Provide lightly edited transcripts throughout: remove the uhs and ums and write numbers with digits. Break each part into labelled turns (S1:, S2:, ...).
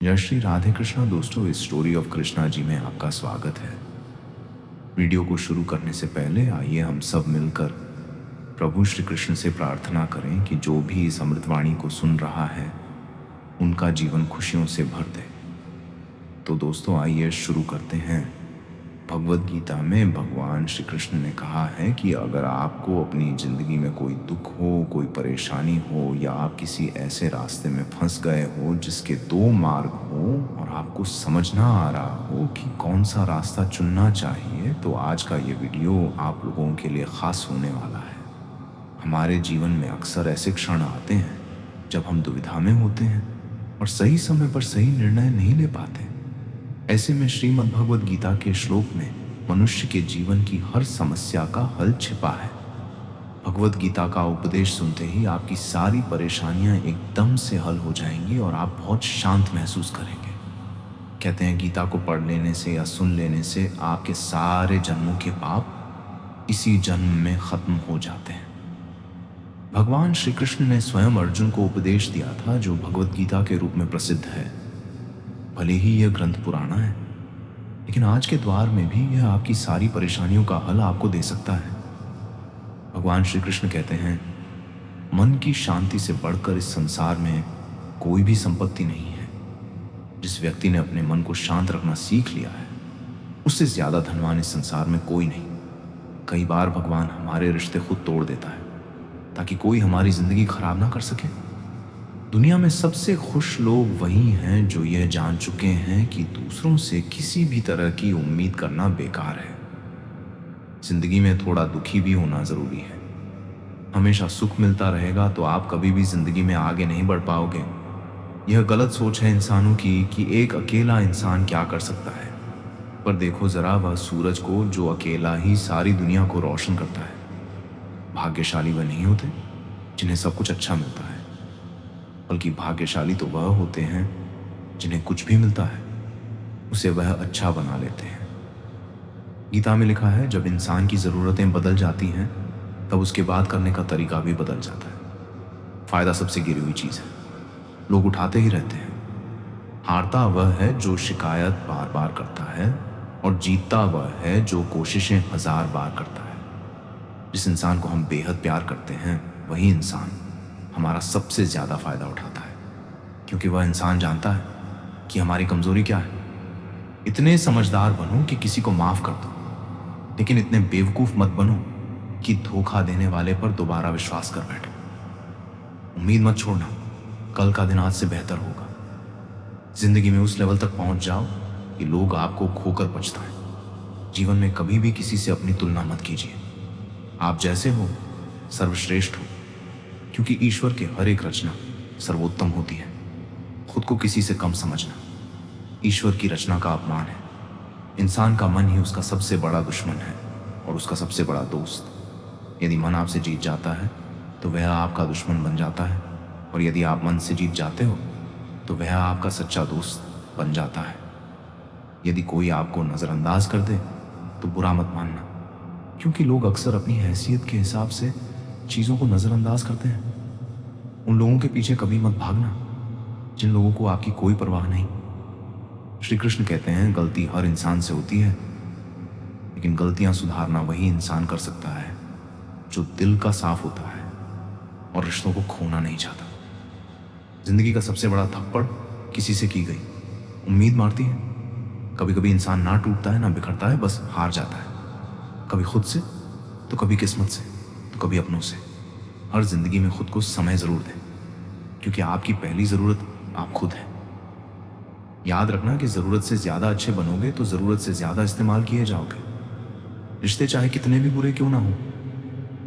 S1: जय श्री राधे कृष्णा। दोस्तों, इस स्टोरी ऑफ कृष्णा जी में आपका स्वागत है। वीडियो को शुरू करने से पहले आइए हम सब मिलकर प्रभु श्री कृष्ण से प्रार्थना करें कि जो भी इस अमृतवाणी को सुन रहा है उनका जीवन खुशियों से भर दे। तो दोस्तों, आइए शुरू करते हैं। भगवद गीता में भगवान श्री कृष्ण ने कहा है कि अगर आपको अपनी ज़िंदगी में कोई दुख हो, कोई परेशानी हो, या आप किसी ऐसे रास्ते में फंस गए हो जिसके दो मार्ग हो और आपको समझ ना आ रहा हो कि कौन सा रास्ता चुनना चाहिए, तो आज का ये वीडियो आप लोगों के लिए ख़ास होने वाला है। हमारे जीवन में अक्सर ऐसे क्षण आते हैं जब हम दुविधा में होते हैं और सही समय पर सही निर्णय नहीं ले पाते। ऐसे में श्रीमद् भगवद गीता के श्लोक में मनुष्य के जीवन की हर समस्या का हल छिपा है। भगवद गीता का उपदेश सुनते ही आपकी सारी परेशानियां एकदम से हल हो जाएंगी और आप बहुत शांत महसूस करेंगे। कहते हैं गीता को पढ़ लेने से या सुन लेने से आपके सारे जन्मों के पाप इसी जन्म में खत्म हो जाते हैं। भगवान श्री कृष्ण ने स्वयं अर्जुन को उपदेश दिया था जो भगवद गीता के रूप में प्रसिद्ध है। भले ही यह ग्रंथ पुराना है, लेकिन आज के द्वार में भी यह आपकी सारी परेशानियों का हल आपको दे सकता है। भगवान श्री कृष्ण कहते हैं, मन की शांति से बढ़कर इस संसार में कोई भी संपत्ति नहीं है। जिस व्यक्ति ने अपने मन को शांत रखना सीख लिया है, उससे ज्यादा धनवान इस संसार में कोई नहीं। कई बार भगवान हमारे रिश्ते खुद तोड़ देता है ताकि कोई हमारी जिंदगी खराब ना कर सके। दुनिया में सबसे खुश लोग वही हैं जो यह जान चुके हैं कि दूसरों से किसी भी तरह की उम्मीद करना बेकार है। जिंदगी में थोड़ा दुखी भी होना जरूरी है। हमेशा सुख मिलता रहेगा तो आप कभी भी जिंदगी में आगे नहीं बढ़ पाओगे। यह गलत सोच है इंसानों की कि एक अकेला इंसान क्या कर सकता है। पर देखो जरा वह सूरज को जो अकेला ही सारी दुनिया को रोशन करता है। भाग्यशाली वह नहीं होते जिन्हें सब कुछ अच्छा मिलता है, बल्कि भाग्यशाली तो वह होते हैं जिन्हें कुछ भी मिलता है उसे वह अच्छा बना लेते हैं। गीता में लिखा है, जब इंसान की ज़रूरतें बदल जाती हैं तब उसके बात करने का तरीका भी बदल जाता है। फायदा सबसे गिरी हुई चीज़ है, लोग उठाते ही रहते हैं। हारता वह है जो शिकायत बार बार करता है और जीतता वह है जो कोशिशें 1000 बार करता है। जिस इंसान को हम बेहद प्यार करते हैं वही इंसान हमारा सबसे ज़्यादा फ़ायदा उठाता है, क्योंकि वह इंसान जानता है कि हमारी कमज़ोरी क्या है। इतने समझदार बनो कि किसी को माफ़ कर दो, लेकिन इतने बेवकूफ़ मत बनो कि धोखा देने वाले पर दोबारा विश्वास कर बैठो। उम्मीद मत छोड़ना, कल का दिन आज से बेहतर होगा। ज़िंदगी में उस लेवल तक पहुंच जाओ कि लोग आपको खोकर पछताएं। जीवन में कभी भी किसी से अपनी तुलना मत कीजिए। आप जैसे हो सर्वश्रेष्ठ हो, क्योंकि ईश्वर की हर एक रचना सर्वोत्तम होती है। खुद को किसी से कम समझना ईश्वर की रचना का अपमान है। इंसान का मन ही उसका सबसे बड़ा दुश्मन है और उसका सबसे बड़ा दोस्त। यदि मन आपसे जीत जाता है तो वह आपका दुश्मन बन जाता है, और यदि आप मन से जीत जाते हो तो वह आपका सच्चा दोस्त बन जाता है। यदि कोई आपको नज़रअंदाज कर दे तो बुरा मत मानना, क्योंकि लोग अक्सर अपनी हैसियत के हिसाब से चीज़ों को नज़रअंदाज करते हैं। उन लोगों के पीछे कभी मत भागना जिन लोगों को आपकी कोई परवाह नहीं। श्री कृष्ण कहते हैं, गलती हर इंसान से होती है, लेकिन गलतियां सुधारना वही इंसान कर सकता है जो दिल का साफ होता है और रिश्तों को खोना नहीं चाहता। जिंदगी का सबसे बड़ा थप्पड़ किसी से की गई उम्मीद मारती है। कभी कभी इंसान ना टूटता है ना बिखरता है, बस हार जाता है। कभी खुद से तो कभी किस्मत से तो कभी अपनों से। हर जिंदगी में खुद को समय जरूर दें, क्योंकि आपकी पहली ज़रूरत आप खुद हैं। याद रखना कि ज़रूरत से ज़्यादा अच्छे बनोगे तो ज़रूरत से ज़्यादा इस्तेमाल किए जाओगे। रिश्ते चाहे कितने भी बुरे क्यों ना हो,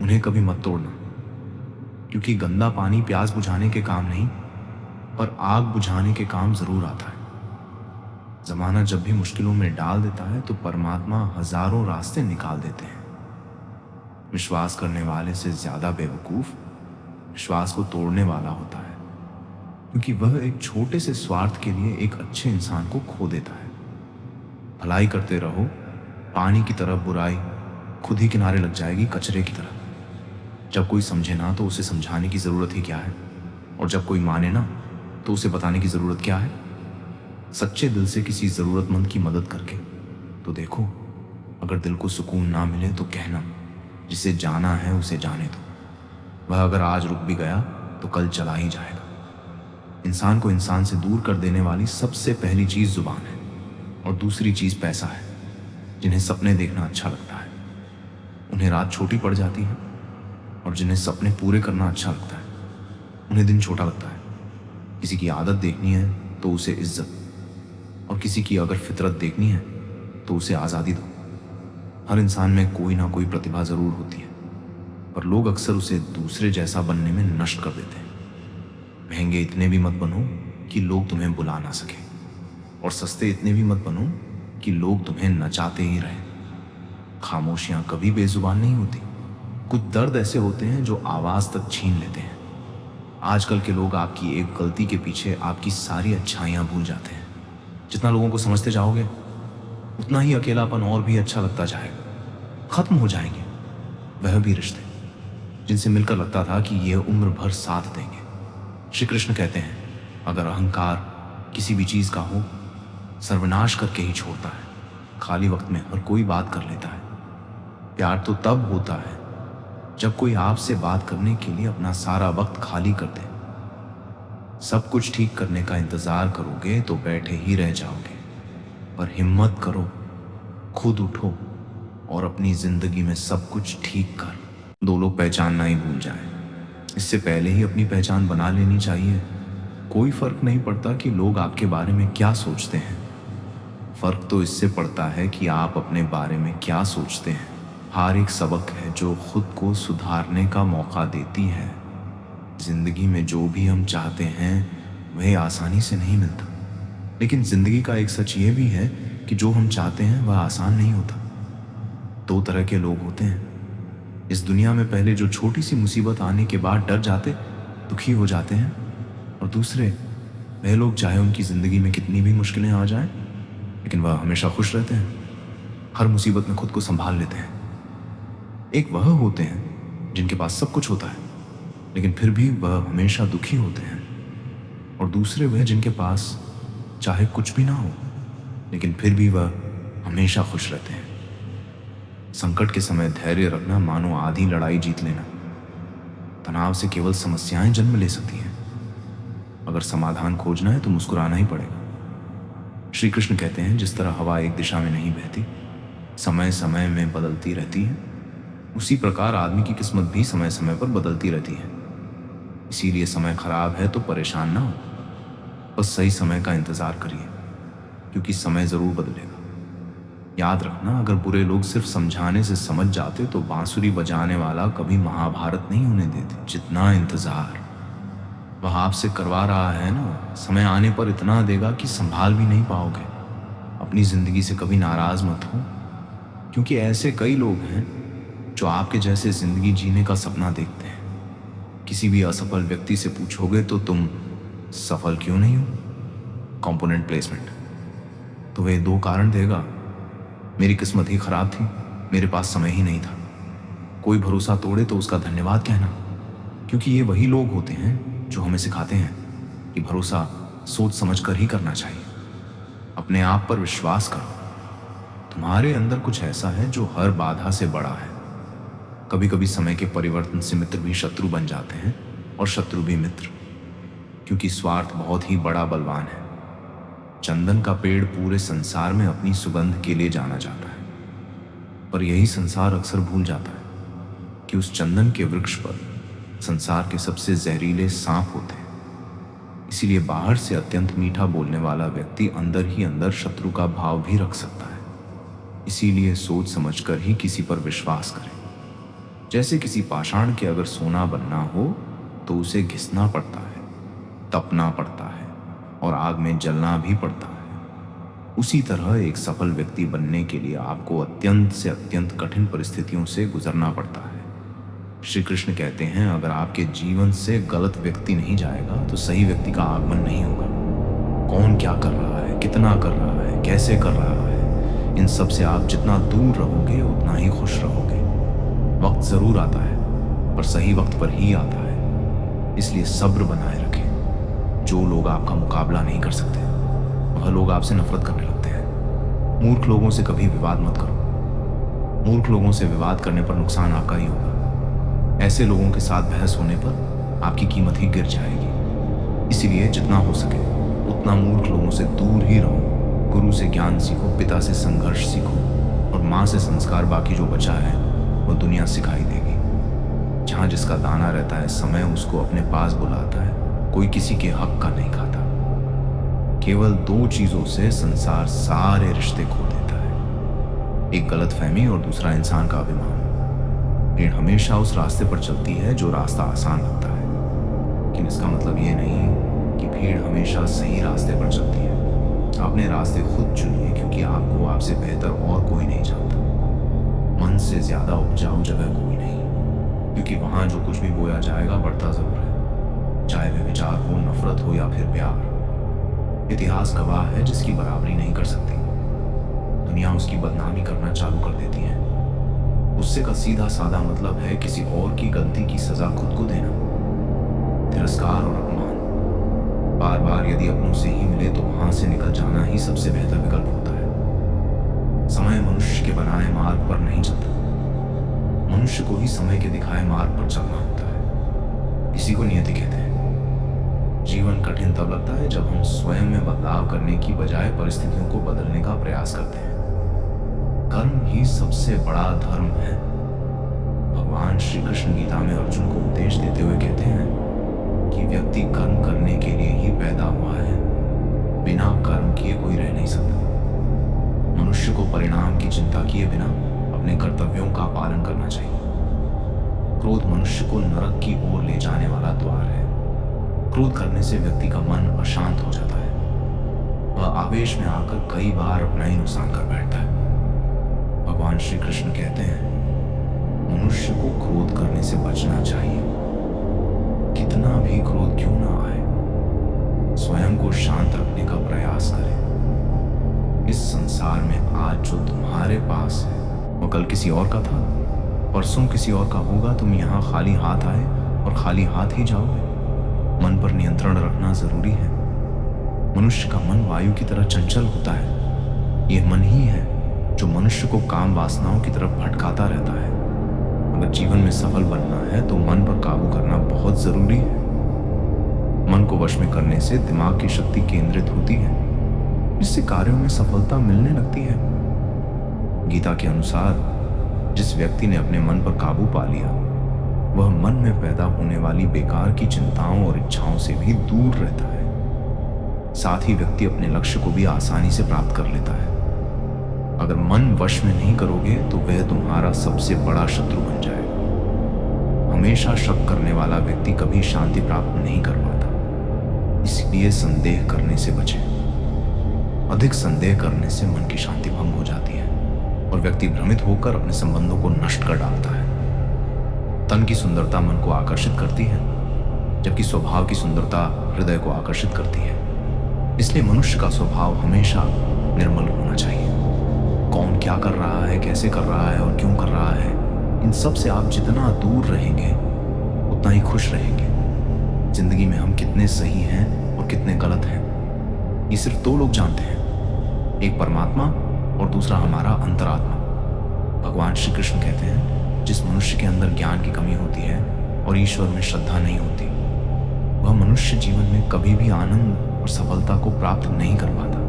S1: उन्हें कभी मत तोड़ना, क्योंकि गंदा पानी प्यास बुझाने के काम नहीं पर आग बुझाने के काम ज़रूर आता है। ज़माना जब भी मुश्किलों में डाल देता है तो परमात्मा हज़ारों रास्ते निकाल देते हैं। विश्वास करने वाले से ज़्यादा बेवकूफ़ विश्वास को तोड़ने वाला होता है, क्योंकि वह एक छोटे से स्वार्थ के लिए एक अच्छे इंसान को खो देता है। भलाई करते रहो, पानी की तरह बुराई खुद ही किनारे लग जाएगी कचरे की तरह। जब कोई समझे ना तो उसे समझाने की ज़रूरत ही क्या है, और जब कोई माने ना तो उसे बताने की ज़रूरत क्या है। सच्चे दिल से किसी ज़रूरतमंद की मदद करके। तो देखो, अगर दिल को सुकून ना मिले तो कहना, जिसे जाना है उसे जाने दो। वह अगर आज रुक भी गया तो कल चला ही जाएगा। इंसान को इंसान से दूर कर देने वाली सबसे पहली चीज़ जुबान है, और दूसरी चीज़ पैसा है। जिन्हें सपने देखना अच्छा लगता है उन्हें रात छोटी पड़ जाती है, और जिन्हें सपने पूरे करना अच्छा लगता है उन्हें दिन छोटा लगता है। किसी की आदत देखनी है तो उसे इज्जत, और किसी की अगर फितरत देखनी है तो उसे आज़ादी दो। हर इंसान में कोई ना कोई प्रतिभा ज़रूर होती है, पर लोग अक्सर उसे दूसरे जैसा बनने में नष्ट कर देते हैं। महंगे इतने भी मत बनो कि लोग तुम्हें बुला ना सके, और सस्ते इतने भी मत बनो कि लोग तुम्हें नचाते ही रहें। खामोशियाँ कभी बेजुबान नहीं होती। कुछ दर्द ऐसे होते हैं जो आवाज़ तक छीन लेते हैं। आजकल के लोग आपकी एक गलती के पीछे आपकी सारी अच्छाइयाँ भूल जाते हैं। जितना लोगों को समझते जाओगे उतना ही अकेलापन और भी अच्छा लगता जाएगा। खत्म हो जाएंगे वह भी रिश्ते जिनसे मिलकर लगता था कि ये उम्र भर साथ देंगे। श्री कृष्ण कहते हैं, अगर अहंकार किसी भी चीज़ का हो, सर्वनाश करके ही छोड़ता है। खाली वक्त में हर कोई बात कर लेता है। प्यार तो तब होता है जब कोई आपसे बात करने के लिए अपना सारा वक्त खाली कर दे। सब कुछ ठीक करने का इंतज़ार करोगे तो बैठे ही रह जाओगे। पर हिम्मत करो, खुद उठो और अपनी ज़िंदगी में सब कुछ ठीक कर। दो लोग पहचानना ही भूल जाए, इससे पहले ही अपनी पहचान बना लेनी चाहिए। कोई फ़र्क नहीं पड़ता कि लोग आपके बारे में क्या सोचते हैं। फ़र्क तो इससे पड़ता है कि आप अपने बारे में क्या सोचते हैं। हर एक सबक है जो खुद को सुधारने का मौका देती है। ज़िंदगी में जो भी हम चाहते हैं वह आसानी से नहीं मिलता, लेकिन ज़िंदगी का एक सच ये भी है कि जो हम चाहते हैं वह आसान नहीं होता। दो तरह के लोग होते हैं इस दुनिया में। पहले जो छोटी सी मुसीबत आने के बाद डर जाते, दुखी हो जाते हैं, और दूसरे वह लोग चाहे उनकी ज़िंदगी में कितनी भी मुश्किलें आ जाएं, लेकिन वह हमेशा खुश रहते हैं, हर मुसीबत में खुद को संभाल लेते हैं। एक वह होते हैं जिनके पास सब कुछ होता है, लेकिन फिर भी वह हमेशा दुखी होते हैं, और दूसरे वह जिनके पास चाहे कुछ भी ना हो, लेकिन फिर भी वह हमेशा खुश रहते हैं। संकट के समय धैर्य रखना मानो आधी लड़ाई जीत लेना। तनाव से केवल समस्याएं जन्म ले सकती हैं। अगर समाधान खोजना है तो मुस्कुराना ही पड़ेगा। श्री कृष्ण कहते हैं, जिस तरह हवा एक दिशा में नहीं बहती, समय समय में बदलती रहती है, उसी प्रकार आदमी की किस्मत भी समय समय पर बदलती रहती है। इसीलिए समय खराब है तो परेशान ना हो, बस सही समय का इंतज़ार करिए, क्योंकि समय ज़रूर बदलेगा। याद रखना, अगर बुरे लोग सिर्फ समझाने से समझ जाते तो बांसुरी बजाने वाला कभी महाभारत नहीं होने देते। जितना इंतज़ार वह आपसे करवा रहा है ना, समय आने पर इतना देगा कि संभाल भी नहीं पाओगे। अपनी ज़िंदगी से कभी नाराज़ मत हो, क्योंकि ऐसे कई लोग हैं जो आपके जैसे ज़िंदगी जीने का सपना देखते हैं। किसी भी असफल व्यक्ति से पूछोगे तो तुम सफल क्यों नहीं हो, कंपोनेंट प्लेसमेंट, तो वह दो कारण देगा, मेरी किस्मत ही खराब थी, मेरे पास समय ही नहीं था। कोई भरोसा तोड़े तो उसका धन्यवाद कहना, क्योंकि ये वही लोग होते हैं जो हमें सिखाते हैं कि भरोसा सोच समझ कर ही करना चाहिए। अपने आप पर विश्वास करो। तुम्हारे अंदर कुछ ऐसा है जो हर बाधा से बड़ा है। कभी कभी समय के परिवर्तन से मित्र भी शत्रु बन जाते हैं, और शत्रु भी मित्र, क्योंकि स्वार्थ बहुत ही बड़ा बलवान है। चंदन का पेड़ पूरे संसार में अपनी सुगंध के लिए जाना जाता है, पर यही संसार अक्सर भूल जाता है कि उस चंदन के वृक्ष पर संसार के सबसे जहरीले सांप होते हैं। इसीलिए बाहर से अत्यंत मीठा बोलने वाला व्यक्ति अंदर ही अंदर शत्रु का भाव भी रख सकता है। इसीलिए सोच समझकर ही किसी पर विश्वास करें। जैसे किसी पाषाण के अगर सोना बनना हो तो उसे घिसना पड़ता है, तपना पड़ता है, और आग में जलना भी पड़ता है। उसी तरह एक सफल व्यक्ति बनने के लिए आपको अत्यंत से अत्यंत कठिन परिस्थितियों से गुजरना पड़ता है। श्री कृष्ण कहते हैं, अगर आपके जीवन से गलत व्यक्ति नहीं जाएगा तो सही व्यक्ति का आगमन नहीं होगा। कौन क्या कर रहा है, कितना कर रहा है, कैसे कर रहा है, इन सब से आप जितना दूर रहोगे उतना ही खुश रहोगे। वक्त ज़रूर आता है, पर सही वक्त पर ही आता है। इसलिए सब्र बनाए रखें। जो लोग आपका मुकाबला नहीं कर सकते वह वह लोग आपसे नफरत करने लगते हैं। मूर्ख लोगों से कभी विवाद मत करो। मूर्ख लोगों से विवाद करने पर नुकसान आपका ही होगा। ऐसे लोगों के साथ बहस होने पर आपकी कीमत ही गिर जाएगी। इसीलिए जितना हो सके उतना मूर्ख लोगों से दूर ही रहो। गुरु से ज्ञान सीखो, पिता से संघर्ष सीखो और माँ से संस्कार। बाकी जो बचा है वो दुनिया सिखाई देगी। जहाँ जिसका दाना रहता है, समय उसको अपने पास बुलाता है। कोई किसी के हक का नहीं खाता। केवल दो चीजों से संसार सारे रिश्ते खो देता है, एक गलतफहमी और दूसरा इंसान का अभिमान। भीड़ हमेशा उस रास्ते पर चलती है जो रास्ता आसान लगता है, लेकिन इसका मतलब ये नहीं कि भीड़ हमेशा सही रास्ते पर चलती है। अपने रास्ते खुद चुनिए, क्योंकि आपको आपसे बेहतर और कोई नहीं जानता। मन से ज्यादा उपजाऊ जगह कोई नहीं, क्योंकि वहां जो कुछ भी बोया जाएगा बढ़ता जरूर है, चाहे वे विचार हो, नफरत हो या फिर प्यार। इतिहास गवाह है जिसकी बराबरी नहीं कर सकती। दुनिया उसकी बदनामी करना चालू कर देती है। गुस्से का सीधा साधा मतलब है किसी और की गलती की सजा खुद को देना। तिरस्कार और अपमान बार बार यदि अपनों से ही मिले तो वहां से निकल जाना ही सबसे बेहतर विकल्प होता है। समय मनुष्य के बनाए मार्ग पर नहीं चलता, मनुष्य को ही समय के दिखाए मार्ग पर चलना होता है। इसी को नियति कहते हैं। जीवन कठिन तब लगता है जब हम स्वयं में बदलाव करने की बजाय परिस्थितियों को बदलने का प्रयास करते हैं। कर्म ही सबसे बड़ा धर्म है। भगवान श्री कृष्ण गीता में अर्जुन को उपदेश देते हुए कहते हैं कि व्यक्ति कर्म करने के लिए ही पैदा हुआ है, बिना कर्म किए कोई रह नहीं सकता। मनुष्य को परिणाम की चिंता किए बिना अपने कर्तव्यों का पालन करना चाहिए। क्रोध मनुष्य को नरक की ओर ले जाने वाला द्वार है। क्रोध करने से व्यक्ति का मन अशांत हो जाता है। वह आवेश में आकर कई बार अपना ही नुकसान कर बैठता है। भगवान श्री कृष्ण कहते हैं मनुष्य को क्रोध करने से बचना चाहिए। कितना भी क्रोध क्यों ना आए, स्वयं को शांत रखने का प्रयास करें। इस संसार में आज जो तुम्हारे पास है वो कल किसी और का था, परसों किसी और का होगा। तुम यहाँ खाली हाथ आए और खाली हाथ ही जाओगे। मन पर नियंत्रण रखना जरूरी है। मनुष्य का मन वायु की तरह चंचल होता है। यह मन ही है जो मनुष्य को काम वासनाओं की तरफ भटकाता रहता है। अगर जीवन में सफल बनना है तो मन पर काबू करना बहुत जरूरी है। मन को वश में करने से दिमाग की शक्ति केंद्रित होती है, जिससे कार्यों में सफलता मिलने लगती है। गीता के अनुसार जिस व्यक्ति ने अपने मन पर काबू पा लिया, वह मन में पैदा होने वाली बेकार की चिंताओं और इच्छाओं से भी दूर रहता है। साथ ही व्यक्ति अपने लक्ष्य को भी आसानी से प्राप्त कर लेता है। अगर मन वश में नहीं करोगे तो वह तुम्हारा सबसे बड़ा शत्रु बन जाएगा। हमेशा शक करने वाला व्यक्ति कभी शांति प्राप्त नहीं कर पाता। इसलिए संदेह करने से बचें। अधिक संदेह करने से मन की शांति भंग हो जाती है और व्यक्ति भ्रमित होकर अपने संबंधों को नष्ट कर डालता है। तन की सुंदरता मन को आकर्षित करती है, जबकि स्वभाव की सुंदरता हृदय को आकर्षित करती है। इसलिए मनुष्य का स्वभाव हमेशा निर्मल होना चाहिए। कौन क्या कर रहा है, कैसे कर रहा है और क्यों कर रहा है, इन सब से आप जितना दूर रहेंगे उतना ही खुश रहेंगे। जिंदगी में हम कितने सही हैं और कितने गलत हैं, ये सिर्फ दो लोग जानते हैं, एक परमात्मा और दूसरा हमारा अंतरात्मा। भगवान श्री कृष्ण कहते हैं जिस मनुष्य के अंदर ज्ञान की कमी होती है और ईश्वर में श्रद्धा नहीं होती, वह मनुष्य जीवन में कभी भी आनंद और सफलता को प्राप्त नहीं कर पाता।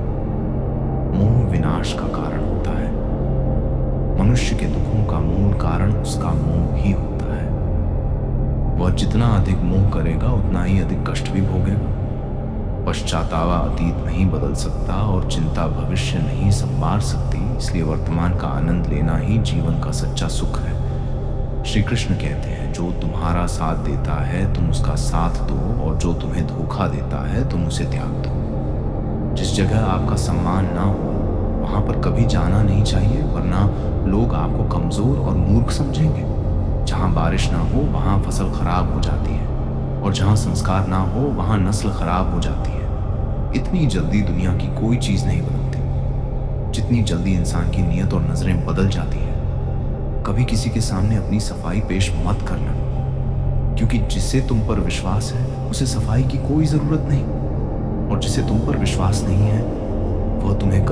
S1: मोह विनाश का कारण होता है। मनुष्य के दुखों का मूल कारण उसका मोह ही होता है। वह जितना अधिक मोह करेगा उतना ही अधिक कष्ट भी भोगेगा। पश्चातावा अतीत नहीं बदल सकता और चिंता भविष्य नहीं संवार सकती। इसलिए वर्तमान का आनंद लेना ही जीवन का सच्चा सुख है। श्री कृष्ण कहते हैं जो तुम्हारा साथ देता है तुम उसका साथ दो, और जो तुम्हें धोखा देता है तुम उसे त्याग दो। जिस जगह आपका सम्मान ना हो वहां पर कभी जाना नहीं चाहिए, वरना लोग आपको कमजोर और मूर्ख समझेंगे। जहां बारिश ना हो वहां फसल खराब हो जाती है, और जहां संस्कार ना हो वहां नस्ल खराब हो जाती है। इतनी जल्दी दुनिया की कोई चीज नहीं बदलती जितनी जल्दी इंसान की नीयत और नजरें बदल जाती है। कभी किसी के सामने अपनी सफाई पेश मत करना, क्योंकि जिसे तुम पर विश्वास है उसे सफाई की कोई जरूरत नहीं, और जिसे तुम पर विश्वास नहीं है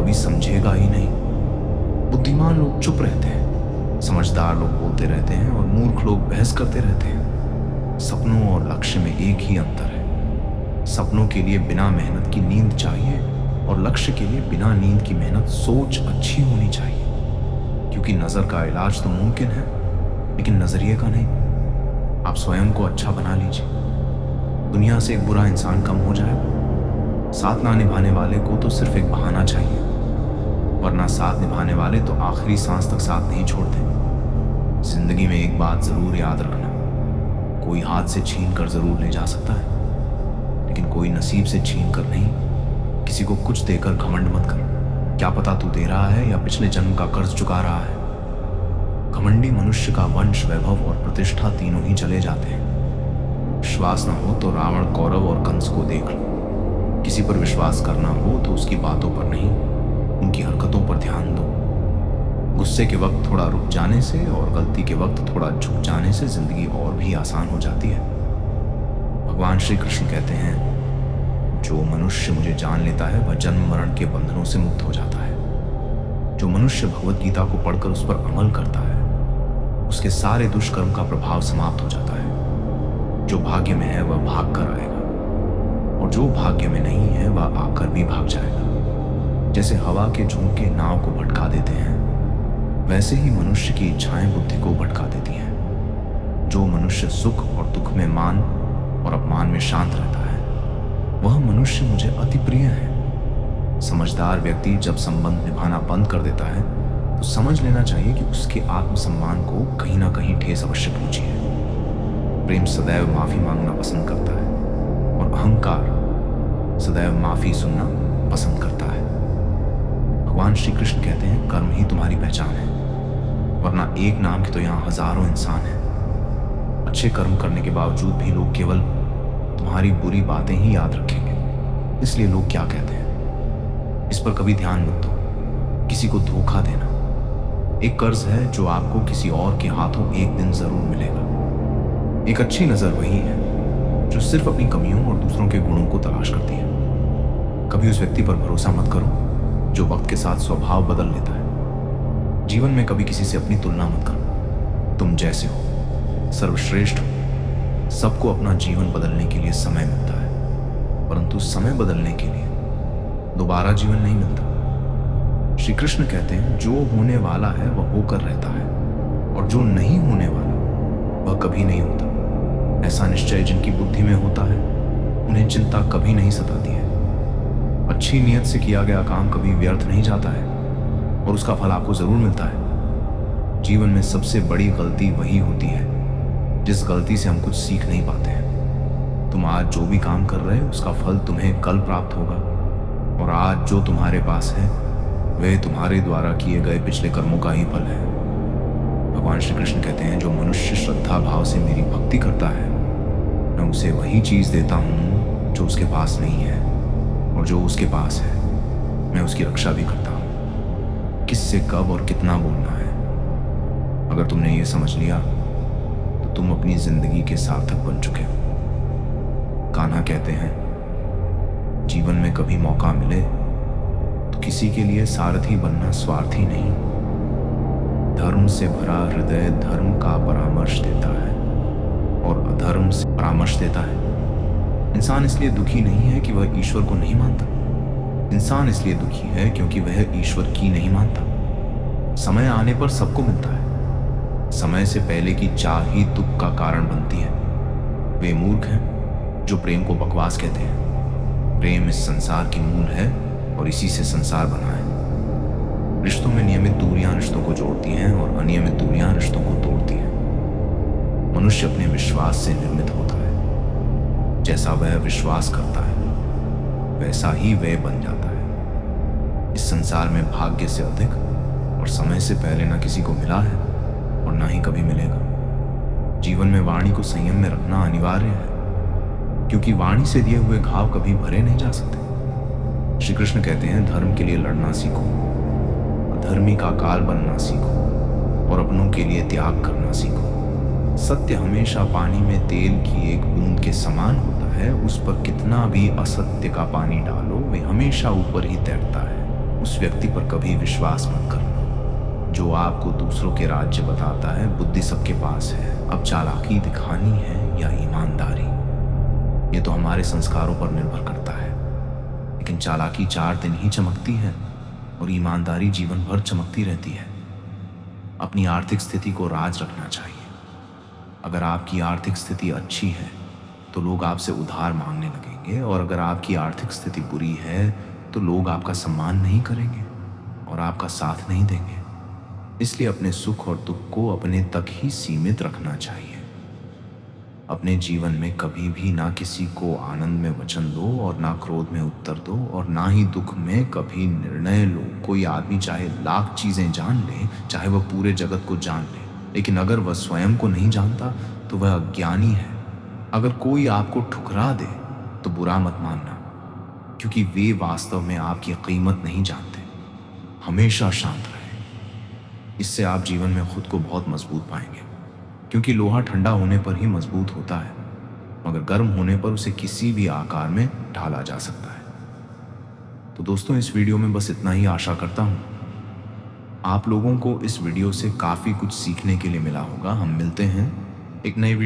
S1: कभी समझेगा ही नहीं। बुद्धिमान लोग चुप रहते हैं, समझदार लोग बोलते रहते हैं और मूर्ख लोग बहस करते रहते हैं। सपनों और लक्ष्य में एक ही अंतर है। सपनों के लिए बिना मेहनत की नींद चाहिए और लक्ष्य के लिए बिना नींद की मेहनत, सोच अच्छी होनी चाहिए। क्योंकि नजर का इलाज तो मुमकिन है, लेकिन नजरिए का नहीं। आप स्वयं को अच्छा बना लीजिए, दुनिया से एक बुरा इंसान कम हो जाएगा। साथ ना निभाने वाले को तो सिर्फ एक बहाना चाहिए, वरना साथ निभाने वाले तो आखिरी सांस तक साथ नहीं छोड़ते। जिंदगी में एक बात जरूर याद रखना, कोई हाथ से छीन कर जरूर ले जा सकता है, लेकिन कोई नसीब से छीन कर नहीं। किसी को कुछ देकर घमंड मत कर, क्या पता तू दे रहा है या पिछले जन्म का कर्ज चुका रहा है। घमंडी मनुष्य का वंश, वैभव और प्रतिष्ठा तीनों ही चले जाते हैं। विश्वास ना हो तो रावण, कौरव और कंस को देख लो। किसी पर विश्वास करना हो तो उसकी बातों पर नहीं, उनकी हरकतों पर ध्यान दो। गुस्से के वक्त थोड़ा रुक जाने से और गलती के वक्त थोड़ा झुक जाने से जिंदगी और भी आसान हो जाती है। भगवान श्री कृष्ण कहते हैं, जो मनुष्य मुझे जान लेता है वह जन्म मरण के बंधनों से मुक्त हो जाता है। जो मनुष्य भगवत गीता को पढ़कर उस पर अमल करता है, उसके सारे दुष्कर्म का प्रभाव समाप्त हो जाता है। जो भाग्य में है वह भाग कर आएगा, और जो भाग्य में नहीं है वह आकर भी भाग जाएगा। जैसे हवा के झोंके नाव को भटका देते हैं, वैसे ही मनुष्य की इच्छाएं बुद्धि को भटका देती हैं। जो मनुष्य सुख और दुख में, मान और अपमान में शांत रहता है, वह मनुष्य मुझे अति प्रिय है। समझदार व्यक्ति जब संबंध निभाना बंद कर देता है तो समझ लेना चाहिए कि उसके आत्मसम्मान को कहीं ना कहीं ठेस अवश्य पहुंची है। प्रेम सदैव माफी मांगना पसंद करता है और अहंकार सदैव माफी सुनना पसंद करता है। भगवान श्री कृष्ण कहते हैं, कर्म ही तुम्हारी पहचान है, वरना एक नाम के तो यहाँ हजारों इंसान हैं। अच्छे कर्म करने के बावजूद भी लोग केवल तुम्हारी बुरी बातें ही याद रखेंगे, इसलिए लोग क्या कहते हैं इस पर कभी ध्यान मत दो। किसी को धोखा देना एक कर्ज है जो आपको किसी और के हाथों एक दिन जरूर मिलेगा। एक अच्छी नजर वही है जो सिर्फ अपनी कमियों और दूसरों के गुणों को तलाश करती है। कभी उस व्यक्ति पर भरोसा मत करो जो वक्त के साथ स्वभाव बदल लेता है। जीवन में कभी किसी से अपनी तुलना मत करो। तुम जैसे हो सर्वश्रेष्ठ हो। सबको अपना जीवन बदलने के लिए समय मिलता है, परंतु समय बदलने के लिए दोबारा जीवन नहीं मिलता। श्री कृष्ण कहते हैं, जो होने वाला है वह होकर रहता है, और जो नहीं होने वाला वह कभी नहीं होता। ऐसा निश्चय जिनकी बुद्धि में होता है, उन्हें चिंता कभी नहीं सताती है। अच्छी नियत से किया गया काम कभी व्यर्थ नहीं जाता है और उसका फल आपको जरूर मिलता है। जीवन में सबसे बड़ी गलती वही होती है जिस गलती से हम कुछ सीख नहीं पाते हैं। तुम आज जो भी काम कर रहे हो उसका फल तुम्हें कल प्राप्त होगा, और आज जो तुम्हारे पास है वह तुम्हारे द्वारा किए गए पिछले कर्मों का ही फल है। भगवान श्री कृष्ण कहते हैं, जो मनुष्य श्रद्धा भाव से मेरी भक्ति करता है, मैं उसे वही चीज देता हूँ जो उसके पास नहीं है, और जो उसके पास है मैं उसकी रक्षा भी करता हूँ। किससे कब और कितना बोलना है, अगर तुमने ये समझ लिया तो तुम अपनी जिंदगी के सार्थक बन चुके हो। कान्हा कहते हैं, जीवन में कभी मौका मिले तो किसी के लिए सारथी बनना स्वार्थी नहीं। धर्म से भरा हृदय धर्म का परामर्श देता है और अधर्म से परामर्श देता है। इंसान इसलिए दुखी नहीं है कि वह ईश्वर को नहीं मानता, इंसान इसलिए दुखी है क्योंकि वह ईश्वर की नहीं मानता। समय आने पर सबको मिलता है, समय से पहले की चाह ही दुख का कारण बनती है। वे मूर्ख हैं जो प्रेम को बकवास कहते हैं। प्रेम इस संसार की मूल है और इसी से संसार बना है। रिश्तों में नियमित दूरियां रिश्तों को जोड़ती हैं और अनियमित दूरियां रिश्तों को तोड़ती हैं। मनुष्य अपने विश्वास से निर्मित होता है। जैसा वह विश्वास करता है वैसा ही वह बन जाता है। इस संसार में भाग्य से अधिक और समय से पहले ना किसी को मिला है और ना ही कभी मिलेगा। जीवन में वाणी को संयम में रखना अनिवार्य है, क्योंकि वाणी से दिए हुए घाव कभी भरे नहीं जा सकते। श्री कृष्ण कहते हैं, धर्म के लिए लड़ना सीखो, अधर्मी का काल बनना सीखो और अपनों के लिए त्याग करना सीखो। सत्य हमेशा पानी में तेल की एक बूंद के समान होता है। उस पर कितना भी असत्य का पानी डालो वे हमेशा ऊपर ही तैरता है। उस उस व्यक्ति पर कभी विश्वास मत करना जो आपको दूसरों के राज्य बताता है बुद्धि सबके पास है। अब चालाकी दिखानी है या ईमानदारी, ये तो हमारे संस्कारों पर निर्भर करता है। लेकिन चालाकी 4 दिन ही चमकती है और ईमानदारी जीवन भर चमकती रहती है। अपनी आर्थिक स्थिति को राज रखना चाहिए। अगर आपकी आर्थिक स्थिति अच्छी है तो लोग आपसे उधार मांगने लगेंगे, और अगर आपकी आर्थिक स्थिति बुरी है तो लोग आपका सम्मान नहीं करेंगे और आपका साथ नहीं देंगे। इसलिए अपने सुख और दुख को अपने तक ही सीमित रखना चाहिए। अपने जीवन में कभी भी ना किसी को आनंद में वचन दो और ना क्रोध में उत्तर दो, और ना ही दुख में कभी निर्णय लो। कोई आदमी चाहे लाख चीजें जान ले, चाहे वह पूरे जगत को जान ले, लेकिन अगर वह स्वयं को नहीं जानता तो वह अज्ञानी है। अगर कोई आपको ठुकरा दे तो बुरा मत मानना, क्योंकि वे वास्तव में आपकी कीमत नहीं जानते। हमेशा शांत रहें, इससे आप जीवन में खुद को बहुत मजबूत पाएंगे। क्योंकि लोहा ठंडा होने पर ही मजबूत होता है, मगर गर्म होने पर उसे किसी भी आकार में ढाला जा सकता है। तो दोस्तों, इस वीडियो में बस इतना ही। आशा करता हूँ आप लोगों को इस वीडियो से काफ़ी कुछ सीखने के लिए मिला होगा। हम मिलते हैं एक नए वीडियो